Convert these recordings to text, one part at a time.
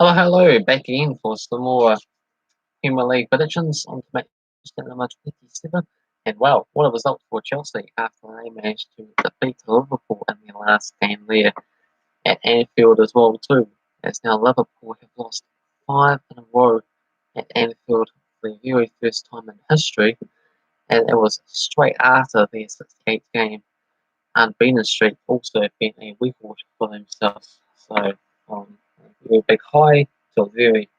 Hello, back again for some more Premier League predictions on Matchday Number 27. And well, what a result for Chelsea after they managed to defeat Liverpool in their last game there at Anfield as well too. As now Liverpool have lost 5 in a row at Anfield for the very first time in history, and it was straight after their 68th game unbeaten streak also being a record for themselves. So a very big high to a very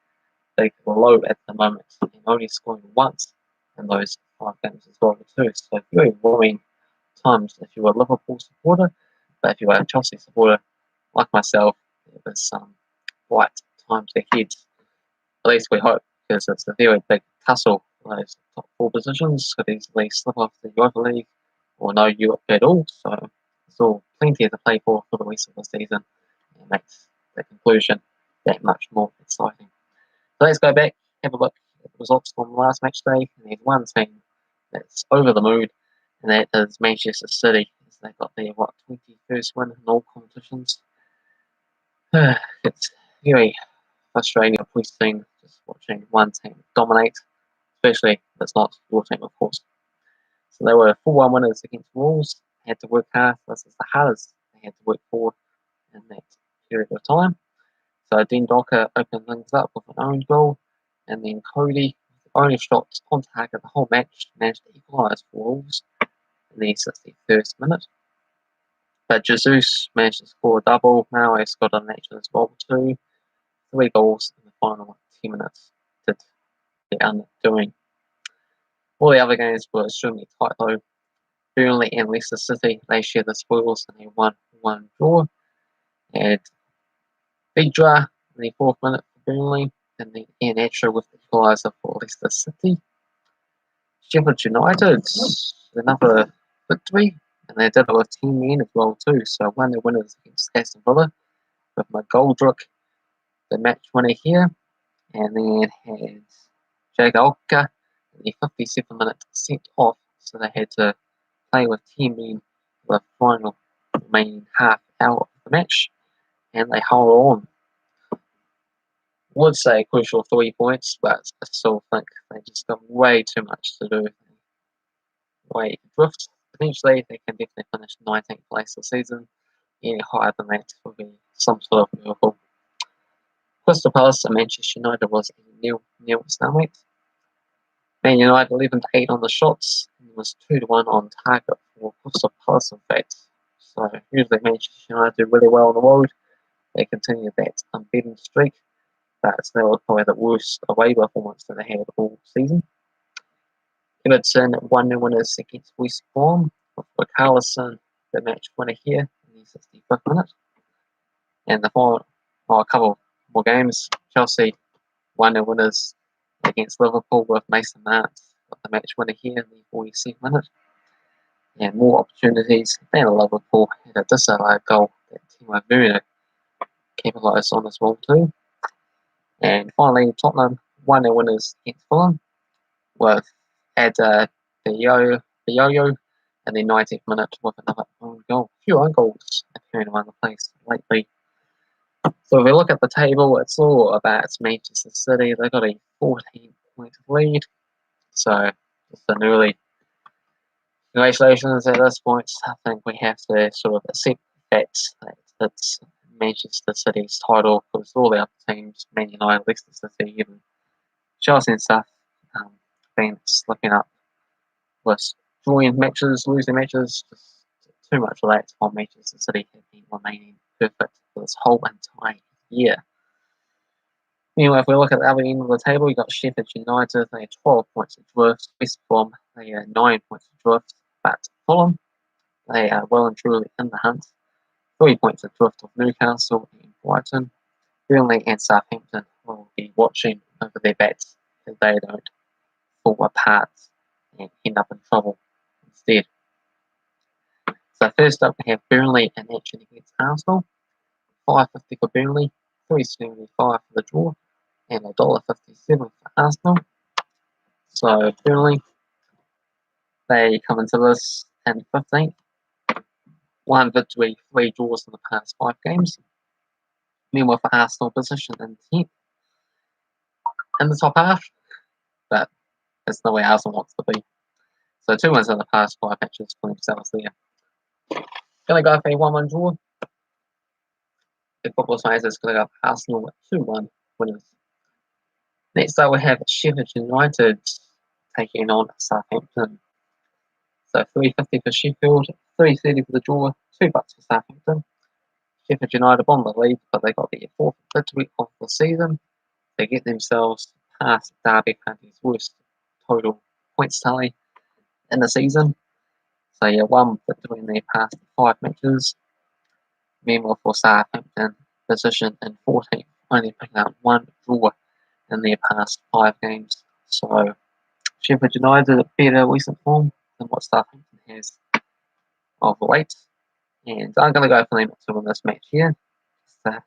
big low at the moment, and only scoring once in those 5 games as well too. So very worrying times if you are a Liverpool supporter, but if you are a Chelsea supporter like myself, it was some bright times ahead. At least we hope, because it's a very big tussle for those top 4 positions. Could easily slip off the Europa League or no Europe at all. So it's all plenty to play for the rest of the season, and makes the conclusion that much more exciting. So let's go back, have a look at the results from last match day. And there's one team that's over the moon, and that is Manchester City. As they got their 21st win in all competitions. It's very frustrating at first seeing just watching one team dominate, especially if it's not your team, of course. So they were 4-1 winners against Wolves. They had to work hard. This is the hardest they had to work for in that period of time. So Dean Docker opened things up with an own goal, and then Cody, with the only shots on target the whole match, managed to equalise for Wolves in the 61st minute. But Jesus managed to score a double. Now he's got an action as well too. 3 goals in the final 10 minutes did the undoing. All the other games were extremely tight though. Burnley and Leicester City, they share the spoils in a 1-1 draw. And Vidra in the 4th minute for Burnley, and then Ian Atcher with the equaliser for Leicester City. Sheffield United, another victory, and they did it with 10 men as well too. So 1-0 winners against Aston Villa with McGoldrick, the match winner here, and then had Jagielka in the 57th minute sent off, so they had to play with 10 men for the final remaining half hour of the match, and they hold on. Would say crucial 3 points, but I still think they just got way too much to do. Way drift. Potentially, they can definitely finish 19th place this season. Any higher than that would be some sort of miracle. Crystal Palace and Manchester United was a nil stalemate. Man United 11-8 on the shots, and was 2-1 on target for Crystal Palace, in fact. So usually Manchester United do really well on the road. They continue that unbeaten streak, but they were probably the worst away performance that they had all season. Everton 1-0 winners against West Brom, with Richarlison the match winner here in the 65th minute. And the final, a couple more games, Chelsea 1-0 winners against Liverpool with Mason Mount with the match winner here in the 47th minute. And more opportunities than Liverpool had a disallowed goal that Timo Werner capitalised on as well too. And finally, Tottenham 1-0 winners against Fulham with the yo-yo in the 90th minute with another own goal. A few own goals appearing around the place lately. So if we look at the table, it's all about Manchester City. They've got a 14-point lead. So just an early congratulations at this point. I think we have to sort of accept that it's Manchester City's title, because all the other teams, Man United, Leicester City, even Chelsea and stuff, been slipping up with drawing matches, losing matches. Just too much of that on Manchester City have been remaining perfect for this whole entire year. Anyway, if we look at the other end of the table, you've got Sheffield United, they are 12 points adrift. West Brom, they are 9 points adrift. But Fulham, they are well and truly in the hunt. 3 points adrift of Newcastle and Brighton. Burnley and Southampton will be watching over their bats if they don't fall apart and end up in trouble instead. So first up, we have Burnley in action against Arsenal. $5.50 for Burnley, $3.75 for the draw, and $1.57 for Arsenal. So Burnley, they come into this in 15th. 1 victory, 3 draws in the past 5 games. Meanwhile, for Arsenal, position in 10th in the top half, but that's the way Arsenal wants to be. So 2 wins in the past 5 matches for themselves there. Gonna go for a 1-1 draw. The Football Science is gonna go for Arsenal with 2-1 winners. Next up, we have Sheffield United taking on Southampton. So 350 for Sheffield, 330 for the draw, $2 for Southampton. Sheffield United won the league, but they got their 4th victory of the season. They get themselves past Derby County's worst total points tally in the season. So yeah, 1 victory in their past 5 matches. Meanwhile, for Southampton, position in 14th, only picking up 1 draw in their past 5 games. So Sheffield United a better recent form than what Southampton has of late. And I'm going to go for them to win this match here. Just to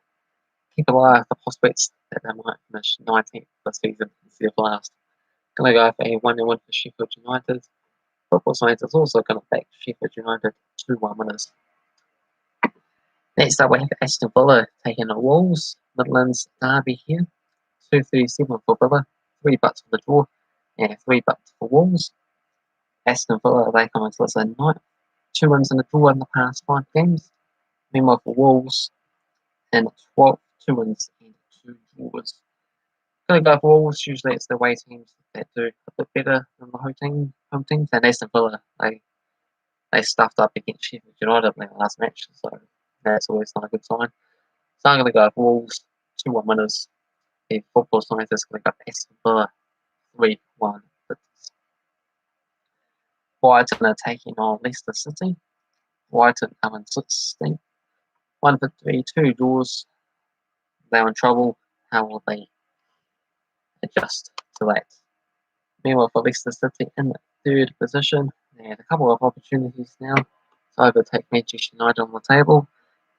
keep an eye on the prospects that they might finish 19th this season instead of last. Going to go for a 1-0 win for Sheffield United. Football Science is also going to back Sheffield United 2-1 winners. Next up, we have Aston Villa taking on Wolves. Midlands derby here. 237 for Villa, $3 for the draw, and $3 for Wolves. Aston Villa, they come into this at 9th. 2 wins in the draw in the past 5 games. Meanwhile, for Wolves, in 12th, 2 wins and 2 draws. Going to go for Wolves. Usually it's the away teams that do a bit better than the home teams. And Aston Villa, they stuffed up against Sheffield United in the last match, so that's always not a good sign. So I'm going to go for Wolves, 2-1 winners. The Football Science is going to go for Aston Villa, 3-1 victors. Brighton are taking on Leicester City. Brighton come in 16th. 1 victory, 2 draws. They're in trouble. How will they adjust to that? Meanwhile, for Leicester City in 3rd position, they had a couple of opportunities now to overtake Manchester United on the table,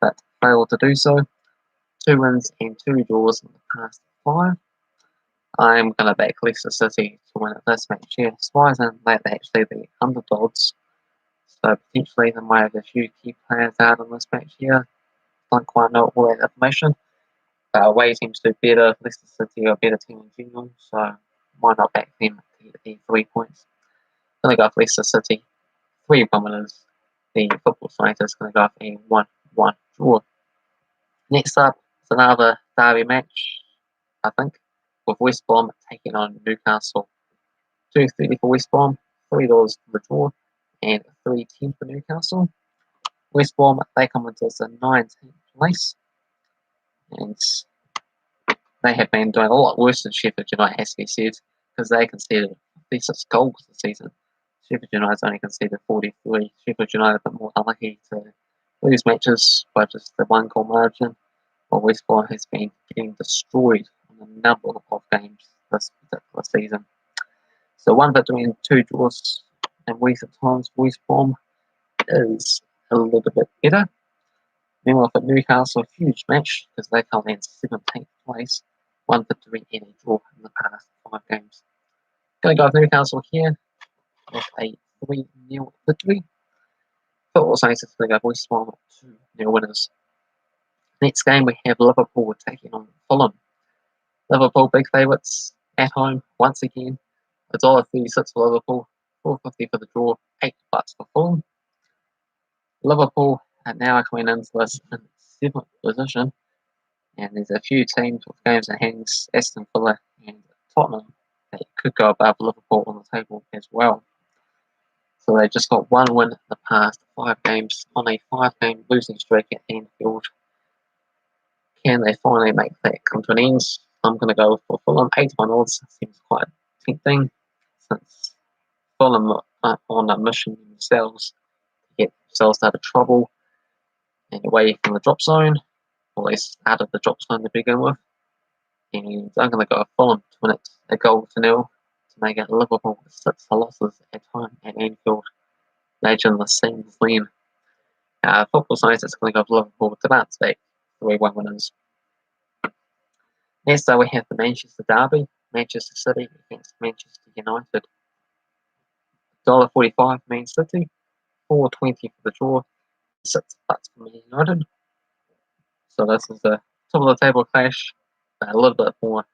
but failed to do so. 2 wins and 2 draws in the past 5. I'm going to back Leicester City to win at this match here. Surprising that they're actually the underdogs. So potentially they might have a few key players out in this match here. Don't quite know all that information. But away teams do better. Leicester City are a better team in general, so why not back them to get the 3 points? Going to go for Leicester City, 3-1 winners. The Football Science is going to go for a 1-1 draw. Next up is another derby match, I think, with West Brom taking on Newcastle. 230 for West Brom, $3 for the draw, and $3.10 for Newcastle. West Brom, they come into the 19th place, and they have been doing a lot worse than Sheffield United, has to be said, because they conceded 56 goals this season. Sheffield United's only conceded 43. Sheffield United a bit more unlucky to lose matches by just the 1 goal margin, while West Brom has been getting destroyed on a number of games this particular season. So 1 victory and 2 draws in recent times. West Brom is a little bit better. Meanwhile, for Newcastle, a huge match because they come in 17th place. 1 victory and a draw in the past 5 games. Going to go with Newcastle here with a 3-0 victory. Football Science is going to go West Brom 2-0 winners. Next game, we have Liverpool taking on Fulham. Liverpool big favourites at home once again. $1.36 for Liverpool, $4.50 for the draw, $8 for Fulham. Liverpool are now coming into this in 7th position, and there's a few teams with games in hands, Aston Villa and Tottenham, that could go above Liverpool on the table as well. So they just got 1 win in the past 5 games on a 5-game losing streak at Anfield. Can they finally make that come to an end? I'm going to go for Fulham. 8-1 odds seems quite tempting, since Fulham are on a mission themselves to get themselves out of trouble and away from the drop zone, or at least out of the drop zone to begin with. And I'm going to go with Fulham to win it a 1-0 to make it Liverpool with 6 losses at home at Anfield. Imagine the scenes then. Football Science is going to go with Liverpool to bounce back 3-1 winners. Next, we have the Manchester Derby, Manchester City against Manchester United. $1.45 Man City, $4.20 for the draw, $6 for Man United. So this is a top of the table clash, but a little bit more.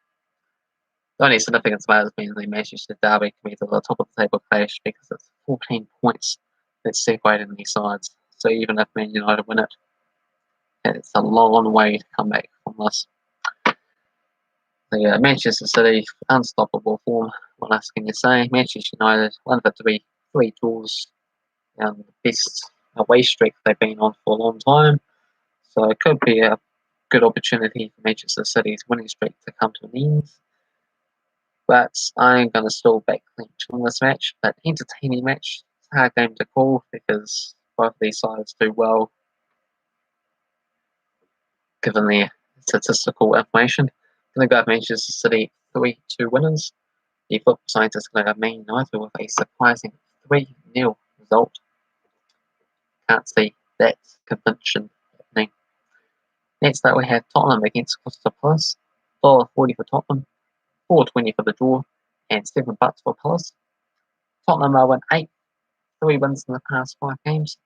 The only significance about it being the Manchester derby compared to the top of the table clash because it's 14 points that's separating these sides. So even if Man United win it, it's a long way to come back from this. The Manchester City, unstoppable form. What else can you say? Manchester United, 1 victory, 3 draws, the best away streak they've been on for a long time. So it could be a good opportunity for Manchester City's winning streak to come to an end. But I'm going to still back Lynch on this match. But entertaining match. It's a hard game to call because both of these sides do well given their statistical information. I'm going to go with Manchester City 3-2 winners. The football scientists are going to have Man United with a surprising 3-0 result. Can't see that conviction happening. Next up, we have Tottenham against Crystal Palace. $1.40 for Tottenham, $4.20 for the draw, and $7 for Palace. Tottenham won 3 wins in the past 5 games.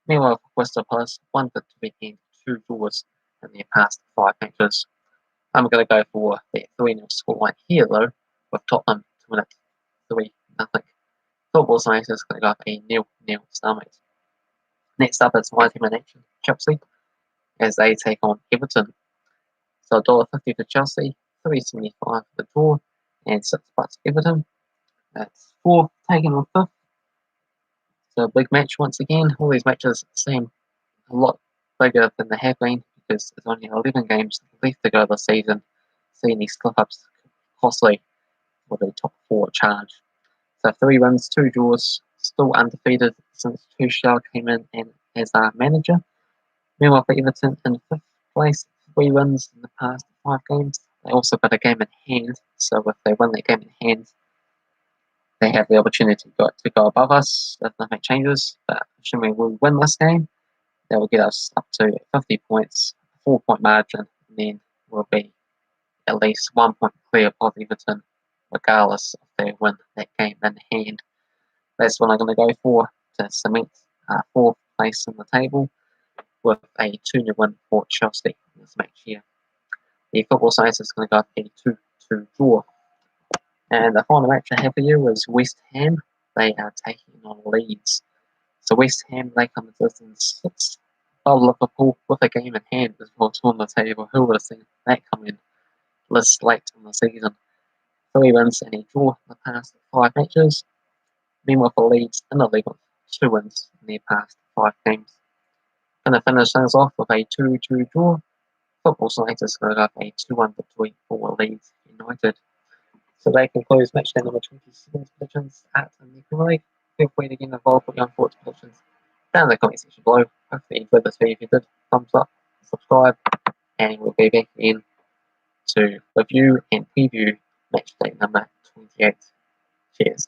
Meanwhile, for Crystal Palace, 1 victory and 2 draws in their past 5 matches. I'm going to go for the 3-0 scoreline here, though, with Tottenham to win it 3-0. Football science is going to go for a 0-0 stalemate. Next up is my team in action, Chelsea, as they take on Everton. So $1.50 for Chelsea, $3.75 for the draw, and $6 for Everton. That's 4th taking on 5th. So a big match once again. All these matches seem a lot bigger than they have been because there's only 11 games left to go this season. Seeing these slip-ups costly for the top 4 charge. So 3 wins, 2 draws, still undefeated since Tuchel came in and as our manager. Meanwhile for Everton in 5th place, 3 wins in the past 5 games. They also got a game in hand, so if they win that game in hand, they have the opportunity to go above us if nothing changes. But assuming we win this game, that will get us up to 50 points, 4-point margin, and then we'll be at least 1 point clear of Everton, regardless if they win that game in hand. That's what I'm going to go for to cement 4th place in the table with a 2-0 win for Chelsea in this match here. The football science is going to go for a 2-2 draw. And the final match I have for you is West Ham. They are taking on Leeds. So West Ham, they come to this in 6th. Liverpool with a game in hand as well on the table. Who would have seen that coming this late in the season? 3 wins and a draw in the past 5 matches. Meanwhile for Leeds in 11th, 2 wins in their past 5 games. Going to finish things off with a 2-2 draw. Football science is going to have a 2-1 victory for Leeds United. So that concludes matchday number 27 predictions at the Premier League. Feel free to get involved with your own thoughts predictions down in the comment section below. Hopefully you enjoyed this video. If you did, thumbs up, subscribe, and we'll be back in to review and preview matchday number 28. Cheers.